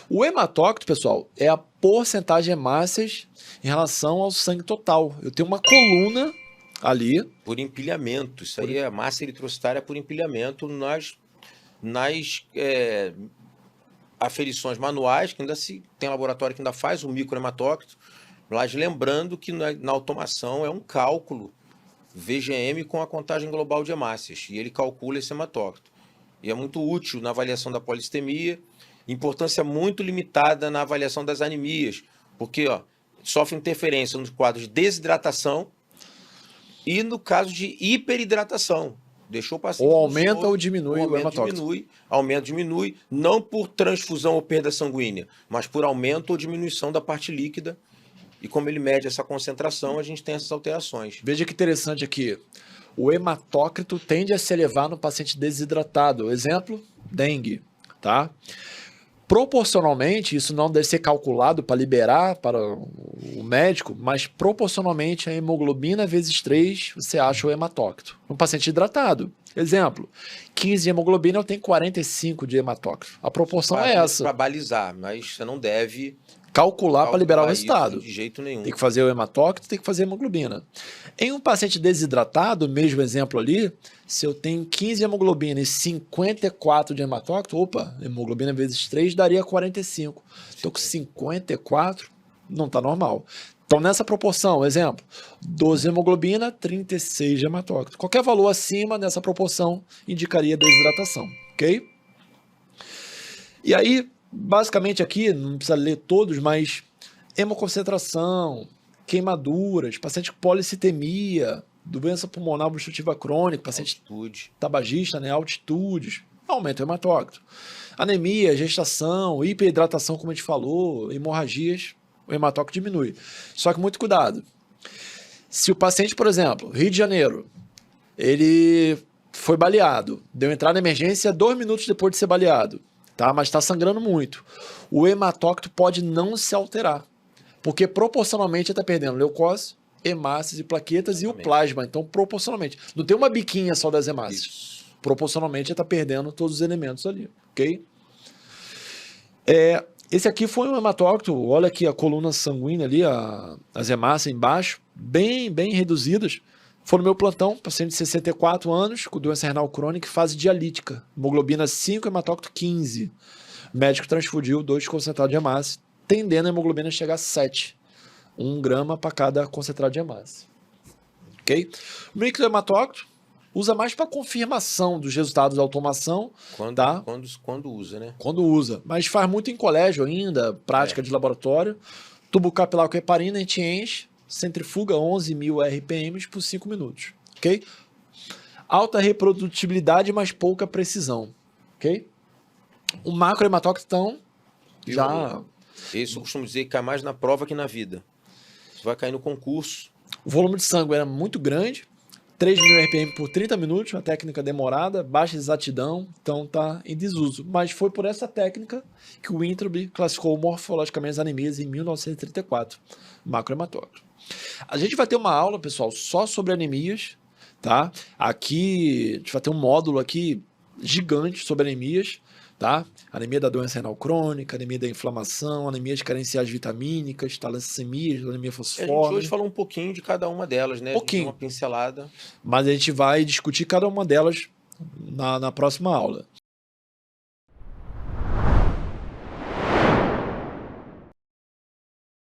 O hematócrito, pessoal, é a porcentagem de hemácias em relação ao sangue total. Eu tenho uma coluna ali. Por empilhamento. Isso aí é massa eritrocitária por empilhamento nas aferições manuais, que ainda se tem laboratório que ainda faz o microhematócrito, mas lembrando que na automação é um cálculo VGM com a contagem global de hemácias, e ele calcula esse hematócrito. E é muito útil na avaliação da polistemia, importância muito limitada na avaliação das anemias, porque sofre interferência nos quadros de desidratação e no caso de hiperidratação. Deixou o paciente Ou aumenta ou diminui o hematócrito. Aumenta, diminui, não por transfusão ou perda sanguínea, mas por aumento ou diminuição da parte líquida. E como ele mede essa concentração, a gente tem essas alterações. Veja que interessante aqui. O hematócrito tende a se elevar no paciente desidratado. Exemplo, dengue, tá? Proporcionalmente, isso não deve ser calculado para liberar para o médico, mas proporcionalmente a hemoglobina vezes 3, você acha o hematócrito. No paciente hidratado. Exemplo, 15 de hemoglobina, eu tenho 45 de hematócrito. A proporção é essa. Para balizar, mas você não deve calcular para liberar o resultado. De jeito nenhum. Tem que fazer o hematócrito, tem que fazer a hemoglobina. Em um paciente desidratado, mesmo exemplo ali, se eu tenho 15 de hemoglobina e 54 de hematócrito, opa, hemoglobina vezes 3 daria 45. Estou com 54, não está normal. Então, nessa proporção, exemplo, 12 de hemoglobina, 36 de hematócrito. Qualquer valor acima dessa proporção indicaria desidratação, ok? E aí, basicamente aqui, não precisa ler todos, mas hemoconcentração, queimaduras, paciente com policitemia, doença pulmonar obstrutiva crônica, paciente tabagista, né, altitudes, aumenta o hematócrito. Anemia, gestação, hiperidratação, como a gente falou, hemorragias, o hematócrito diminui. Só que muito cuidado. Se o paciente, por exemplo, Rio de Janeiro, ele foi baleado, deu entrada na emergência 2 minutos depois de ser baleado, tá? Mas está sangrando muito. O hematócrito pode não se alterar, porque proporcionalmente está perdendo leucose, hemácias e plaquetas e o plasma. Então, proporcionalmente. Não tem uma biquinha só das hemácias. Isso. Proporcionalmente está perdendo todos os elementos ali, ok? Esse aqui foi um hematócrito. Olha aqui a coluna sanguínea ali, as hemácias embaixo, bem reduzidas. Foi no meu plantão, paciente de 64 anos, com doença renal crônica, fase dialítica. Hemoglobina 5, hematócrito 15. O médico transfundiu 2 concentrados de hemácia, tendendo a hemoglobina a chegar a 7. 1 grama para cada concentrado de hemácia. Ok? O microhematócrito usa mais para confirmação dos resultados da automação. Quando usa, né? Quando usa. Mas faz muito em colégio ainda, prática de laboratório. Tubo capilar com heparina, a gente enche. Centrifuga 11.000 RPMs por 5 minutos, ok? Alta reprodutibilidade, mas pouca precisão, ok? O macrohematócrito, então, já... Isso eu costumo dizer que cai mais na prova que na vida. Você vai cair no concurso. O volume de sangue era muito grande, 3.000 RPM por 30 minutos, uma técnica demorada, baixa exatidão, então está em desuso. Mas foi por essa técnica que o Winterby classificou morfologicamente as anemias em 1934, macrohematócrito. A gente vai ter uma aula, pessoal, só sobre anemias, tá? Aqui, a gente vai ter um módulo aqui gigante sobre anemias, tá? Anemia da doença renal crônica, anemia da inflamação, anemias carenciais vitamínicas, talassemias, anemia fosforme. A gente hoje falou um pouquinho de cada uma delas, né? Pouquinho. Uma pincelada. Mas a gente vai discutir cada uma delas na próxima aula.